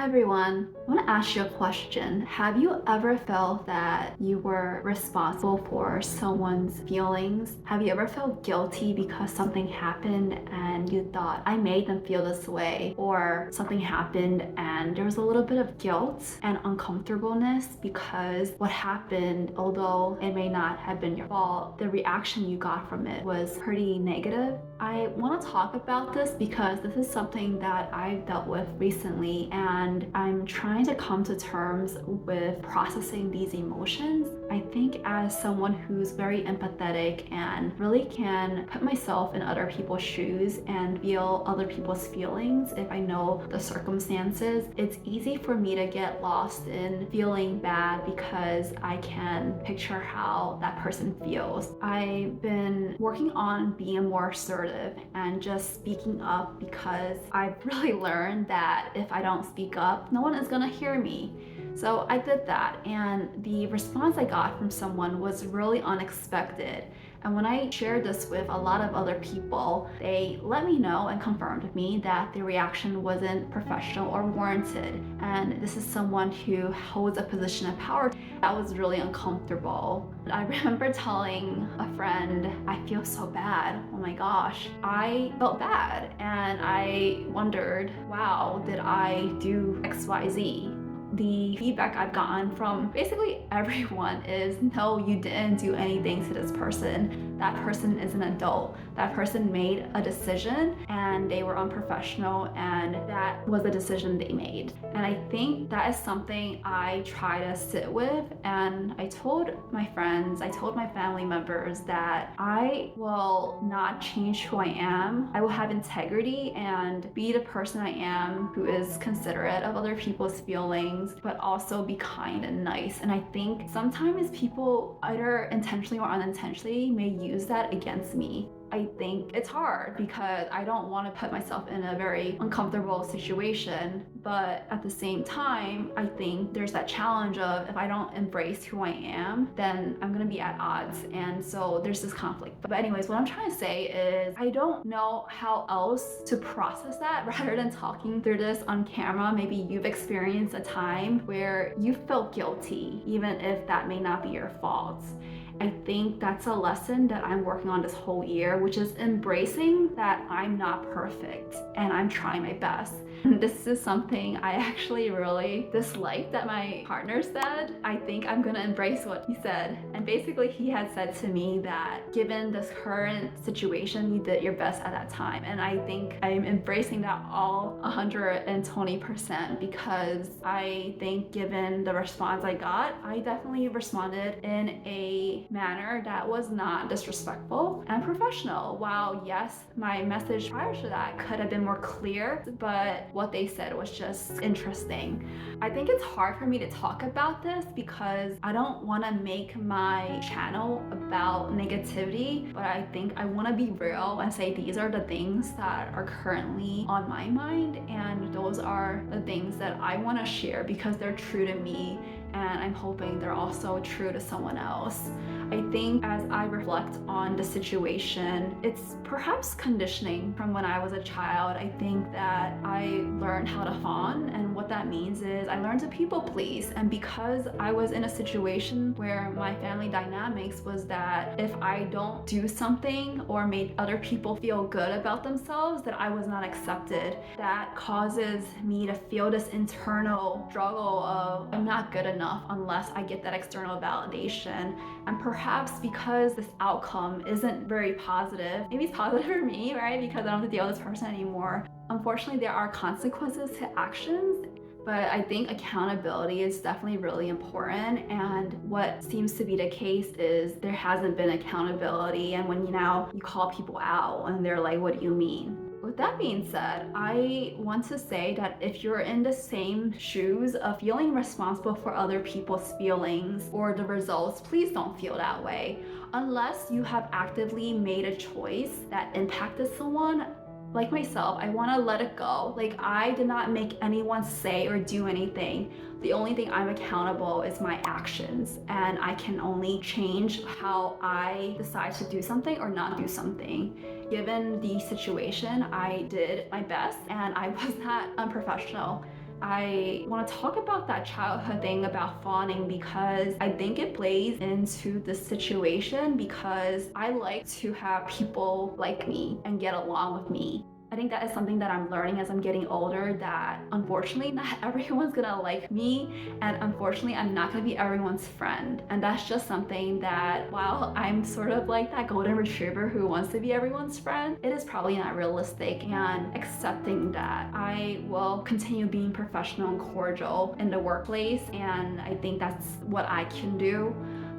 everyone. I want to ask you a question. Have you ever felt that you were responsible for someone's feelings? Have you ever felt guilty because something happened and you thought, I made them feel this way? Or something happened and there was a little bit of guilt and uncomfortableness because what happened, although it may not have been your fault, the reaction you got from it was pretty negative. I want to talk about this because this is something that I've dealt with recently, and I'm trying to come to terms with processing these emotions. I think as someone who's very empathetic and really can put myself in other people's shoes and feel other people's feelings if I know the circumstances, it's easy for me to get lost in feeling bad because I can picture how that person feels. I've been working on being more assertive and just speaking up because I've really learned that if I don't speak up, no one is gonna hear me. So I did that, and the response I got from someone was really unexpected. And when I shared this with a lot of other people, they let me know and confirmed with me that the reaction wasn't professional or warranted. And this is someone who holds a position of power. That was really uncomfortable. I remember telling a friend, I feel so bad. Oh my gosh, I felt bad. And I wondered, wow, did I do XYZ? The feedback I've gotten from basically everyone is, no, you didn't do anything to this person. That person is an adult. That person made a decision and they were unprofessional, and that was the decision they made. And I think that is something I try to sit with. And I told my friends, I told my family members that I will not change who I am. I will have integrity and be the person I am who is considerate of other people's feelings, but also be kind and nice. And I think sometimes people, either intentionally or unintentionally, may use that against me. I think it's hard because I don't want to put myself in a very uncomfortable situation, but at the same time, I think there's that challenge of, if I don't embrace who I am, then I'm gonna be at odds, and so there's this conflict. But anyways, what I'm trying to say is, I don't know how else to process that rather than talking through this on camera. Maybe you've experienced a time where you felt guilty, even if that may not be your fault. I think that's a lesson that I'm working on this whole year, which is embracing that I'm not perfect and I'm trying my best. And this is something I actually really disliked that my partner said. I think I'm gonna embrace what he said. And basically he had said to me that given this current situation, you did your best at that time. And I think I'm embracing that all 120% because I think given the response I got, I definitely responded in a manner that was not disrespectful and professional. While yes, my message prior to that could have been more clear, but what they said was just interesting. I think it's hard for me to talk about this because I don't want to make my channel about negativity, but I think I want to be real and say these are the things that are currently on my mind, and those are the things that I want to share because they're true to me, and I'm hoping they're also true to someone else. I think as I reflect on the situation, it's perhaps conditioning from when I was a child. I think that I learned how to fawn, and what that means is I learned to people please. And because I was in a situation where my family dynamics was that if I don't do something or made other people feel good about themselves, that I was not accepted. That causes me to feel this internal struggle of, I'm not good enough unless I get that external validation. And perhaps because this outcome isn't very positive, maybe it's positive for me, right? Because I don't have to deal with this person anymore. Unfortunately, there are consequences to actions, but I think accountability is definitely really important. And what seems to be the case is there hasn't been accountability. And when you call people out and they're like, what do you mean? With that being said, I want to say that if you're in the same shoes of feeling responsible for other people's feelings or the results, please don't feel that way. Unless you have actively made a choice that impacted someone, like myself, I want to let it go. Like, I did not make anyone say or do anything. The only thing I'm accountable is my actions, and I can only change how I decide to do something or not do something. Given the situation, I did my best and I was not unprofessional. I want to talk about that childhood thing about fawning because I think it plays into the situation because I like to have people like me and get along with me. I think that is something that I'm learning as I'm getting older, that unfortunately not everyone's gonna like me, and unfortunately I'm not gonna be everyone's friend. And that's just something that, while I'm sort of like that golden retriever who wants to be everyone's friend, it is probably not realistic. And accepting that, I will continue being professional and cordial in the workplace, and I think that's what I can do.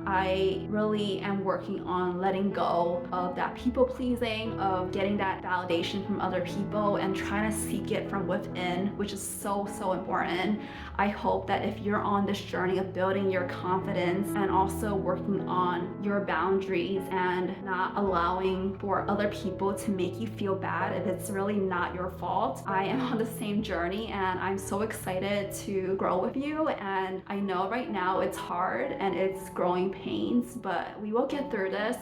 I really am working on letting go of that people pleasing, of getting that validation from other people and trying to seek it from within, which is so, so important. I hope that if you're on this journey of building your confidence and also working on your boundaries and not allowing for other people to make you feel bad if it's really not your fault, I am on the same journey and I'm so excited to grow with you. And I know right now it's hard and it's growing pains, but we will get through this.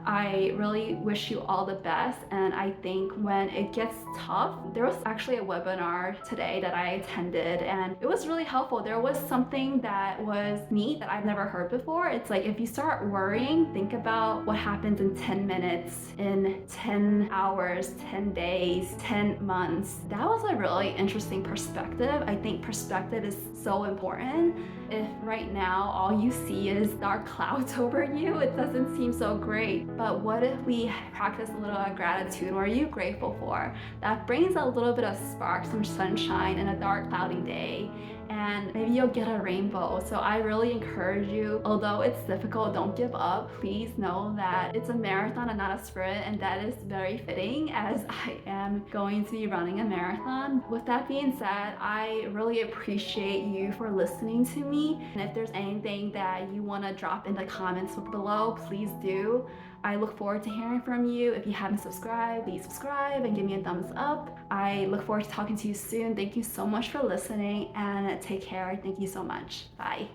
I really wish you all the best, and I think when it gets tough, there was actually a webinar today that I attended and it was really helpful. There was something that was neat that I've never heard before. It's like, if you start worrying, think about what happens in 10 minutes, in 10 hours, 10 days, 10 months. That was a really interesting perspective. I think perspective is so important. If right now all you see is dark clouds over you, it doesn't seem so great. But what if we practice a little gratitude? What are you grateful for? That brings a little bit of spark, some sunshine in a dark, cloudy day, and maybe you'll get a rainbow. So I really encourage you, although it's difficult, don't give up. Please know that it's a marathon and not a sprint, and that is very fitting as I am going to be running a marathon. With that being said, I really appreciate you for listening to me. And if there's anything that you want to drop in the comments below, please do. I look forward to hearing from you. If you haven't subscribed, please subscribe and give me a thumbs up. I look forward to talking to you soon. Thank you so much for listening and take care. Thank you so much. Bye.